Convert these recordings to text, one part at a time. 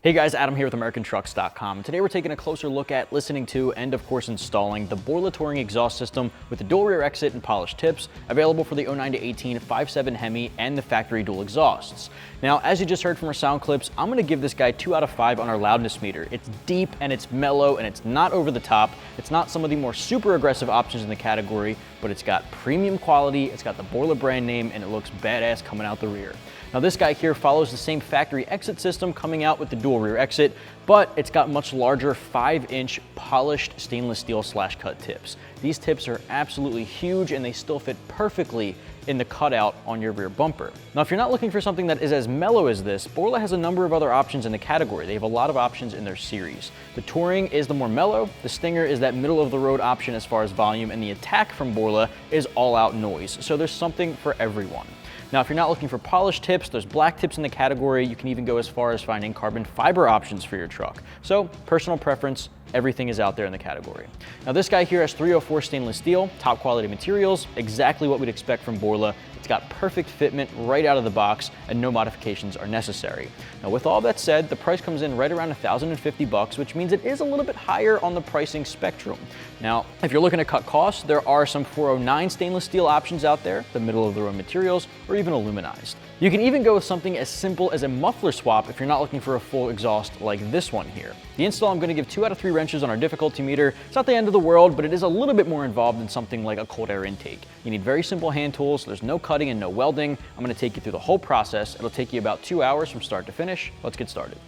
Hey guys, Adam here with AmericanTrucks.com. Today we're taking a closer look at, listening to, and of course installing the Borla Touring exhaust system with the dual rear exit and polished tips, available for the 09 to 18 5.7 Hemi and the factory dual exhausts. Now, as you just heard from our sound clips, I'm going to give this guy 2 out of 5 on our loudness meter. It's deep and it's mellow and it's not over the top. It's not some of the more super aggressive options in the category, but it's got premium quality, it's got the Borla brand name, and it looks badass coming out the rear. Now this guy here follows the same factory exit system, coming out with the dual rear exit, but it's got much larger 5-inch polished stainless steel slash cut tips. These tips are absolutely huge and they still fit perfectly in the cutout on your rear bumper. Now, if you're not looking for something that is as mellow as this, Borla has a number of other options in the category. They have a lot of options in their series. The Touring is the more mellow, the Stinger is that middle of the road option as far as volume, and the Attack from Borla is all out noise. So there's something for everyone. Now, if you're not looking for polished tips, there's black tips in the category. You can even go as far as finding carbon fiber options for your truck. So, personal preference, everything is out there in the category. Now, this guy here has 304 stainless steel, top quality materials, exactly what we'd expect from Borla. It's got perfect fitment right out of the box, and no modifications are necessary. Now, with all that said, the price comes in right around $1,050, which means it is a little bit higher on the pricing spectrum. Now, if you're looking to cut costs, there are some 409 stainless steel options out there, the middle of the road materials, or even aluminized. You can even go with something as simple as a muffler swap if you're not looking for a full exhaust like this one here. The install, I'm going to give 2 out of 3 wrenches on our difficulty meter. It's not the end of the world, but it is a little bit more involved than something like a cold air intake. You need very simple hand tools. There's no cutting and no welding. I'm going to take you through the whole process. It'll take you about 2 hours from start to finish. Let's get started.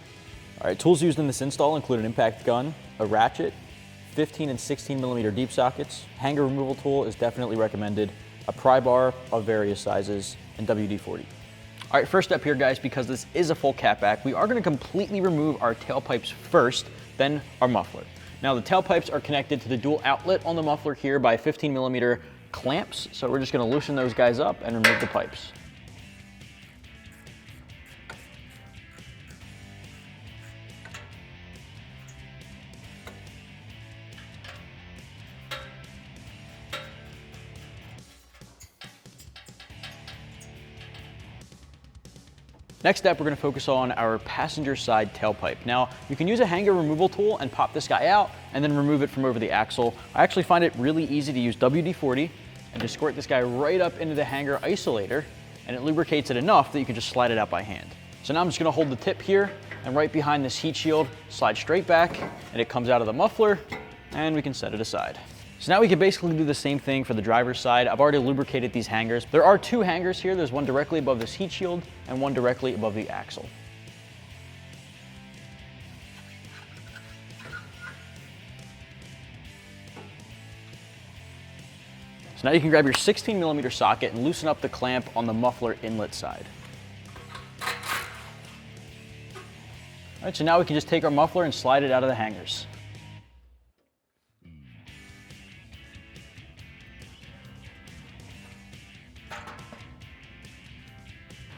All right, tools used in this install include an impact gun, a ratchet, 15 and 16 millimeter deep sockets. Hanger removal tool is definitely recommended, a pry bar of various sizes, and WD-40. All right, first step here, guys, because this is a full catback, we are going to completely remove our tailpipes first, then our muffler. Now, the tailpipes are connected to the dual outlet on the muffler here by 15 millimeter clamps, so we're just going to loosen those guys up and remove the pipes. Next step, we're going to focus on our passenger side tailpipe. Now, you can use a hanger removal tool and pop this guy out and then remove it from over the axle. I actually find it really easy to use WD-40 and just squirt this guy right up into the hanger isolator, and it lubricates it enough that you can just slide it out by hand. So now I'm just going to hold the tip here, and right behind this heat shield, slide straight back, and it comes out of the muffler, and we can set it aside. So now we can basically do the same thing for the driver's side. I've already lubricated these hangers. There are 2 hangers here. There's one directly above this heat shield and one directly above the axle. So now you can grab your 16 millimeter socket and loosen up the clamp on the muffler inlet side. All right, so now we can just take our muffler and slide it out of the hangers.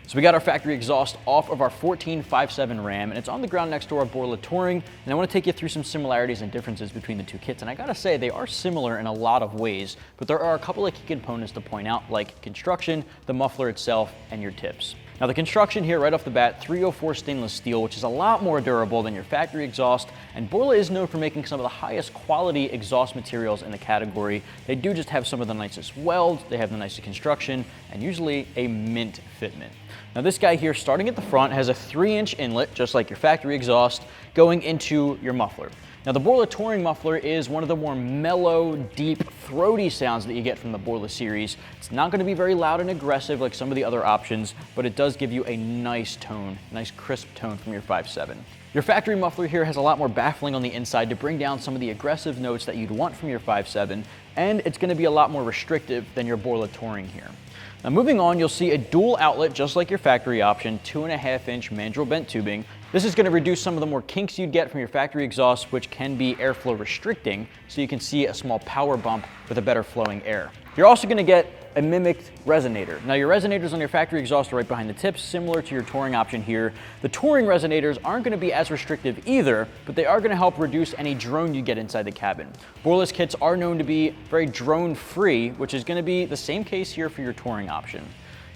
So we got our factory exhaust off of our 14 5.7 Ram, and it's on the ground next to our Borla Touring, and I want to take you through some similarities and differences between the two kits. And I gotta say, they are similar in a lot of ways, but there are a couple of key components to point out, like construction, the muffler itself, and your tips. Now, the construction here right off the bat, 304 stainless steel, which is a lot more durable than your factory exhaust, and Borla is known for making some of the highest quality exhaust materials in the category. They do just have some of the nicest welds, they have the nicest construction, and usually a mint fitment. Now, this guy here, starting at the front, has a 3-inch inlet, just like your factory exhaust, going into your muffler. Now the Borla Touring muffler is one of the more mellow, deep, throaty sounds that you get from the Borla series. It's not going to be very loud and aggressive like some of the other options, but it does give you a nice tone, nice crisp tone from your 5.7. Your factory muffler here has a lot more baffling on the inside to bring down some of the aggressive notes that you'd want from your 5.7, and it's going to be a lot more restrictive than your Borla Touring here. Now moving on, you'll see a dual outlet just like your factory option, 2.5-inch mandrel bent tubing. This is going to reduce some of the more kinks you'd get from your factory exhaust, which can be airflow restricting, so you can see a small power bump with a better flowing air. You're also going to get a mimicked resonator. Now your resonators on your factory exhaust are right behind the tips, similar to your touring option here. The touring resonators aren't going to be as restrictive either, but they are going to help reduce any drone you get inside the cabin. Borla's kits are known to be very drone-free, which is going to be the same case here for your touring option.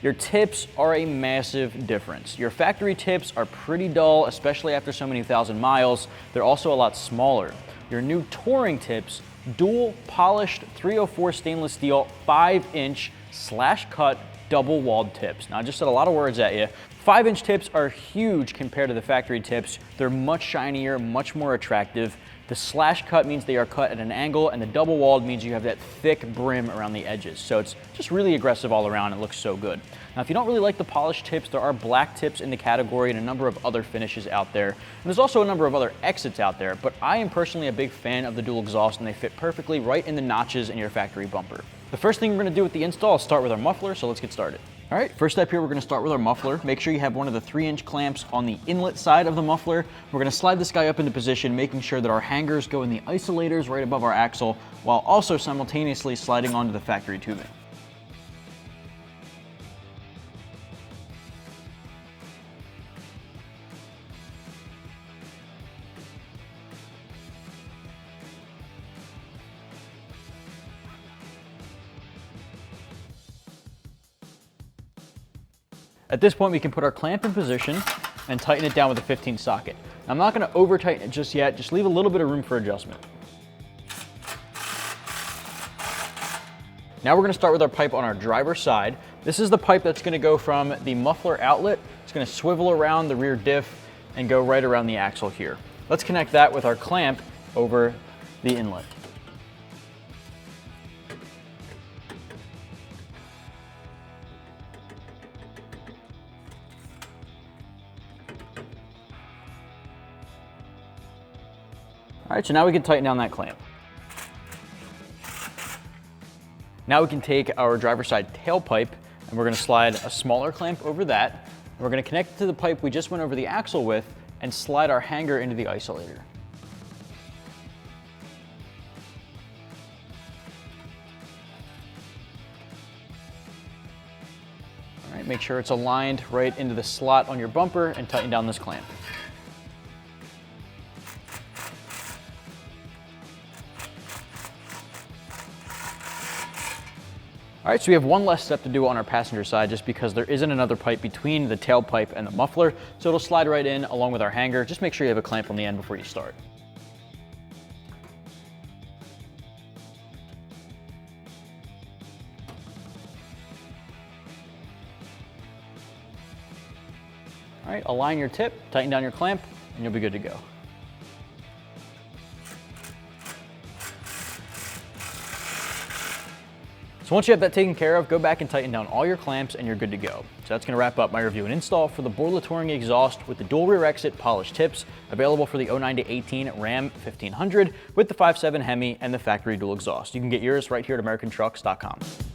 Your tips are a massive difference. Your factory tips are pretty dull, especially after so many thousand miles. They're also a lot smaller. Your new touring tips, dual polished 304 stainless steel 5-inch slash-cut double-walled tips. Now I just said a lot of words at you. 5-inch tips are huge compared to the factory tips. They're much shinier, much more attractive. The slash cut means they are cut at an angle, and the double walled means you have that thick brim around the edges. So it's just really aggressive all around. It looks so good. Now, if you don't really like the polished tips, there are black tips in the category and a number of other finishes out there. And there's also a number of other exits out there, but I am personally a big fan of the dual exhaust, and they fit perfectly right in the notches in your factory bumper. The first thing we're going to do with the install is start with our muffler, so let's get started. All right, first step here, we're going to start with our muffler. Make sure you have one of the 3-inch clamps on the inlet side of the muffler. We're going to slide this guy up into position, making sure that our hangers go in the isolators right above our axle, while also simultaneously sliding onto the factory tubing. At this point, we can put our clamp in position and tighten it down with a 15 socket. Now, I'm not going to over tighten it just yet, just leave a little bit of room for adjustment. Now we're going to start with our pipe on our driver's side. This is the pipe that's going to go from the muffler outlet. It's going to swivel around the rear diff and go right around the axle here. Let's connect that with our clamp over the inlet. All right, so now we can tighten down that clamp. Now we can take our driver's side tailpipe and we're going to slide a smaller clamp over that. And we're going to connect it to the pipe we just went over the axle with and slide our hanger into the isolator. All right, make sure it's aligned right into the slot on your bumper and tighten down this clamp. All right, so we have one less step to do on our passenger side just because there isn't another pipe between the tailpipe and the muffler, so it'll slide right in along with our hanger. Just make sure you have a clamp on the end before you start. All right, align your tip, tighten down your clamp, and you'll be good to go. So once you have that taken care of, go back and tighten down all your clamps and you're good to go. So that's going to wrap up my review and install for the Borla Touring exhaust with the dual rear exit polished tips, available for the 09 to 18 Ram 1500 with the 5.7 Hemi and the factory dual exhaust. You can get yours right here at AmericanTrucks.com.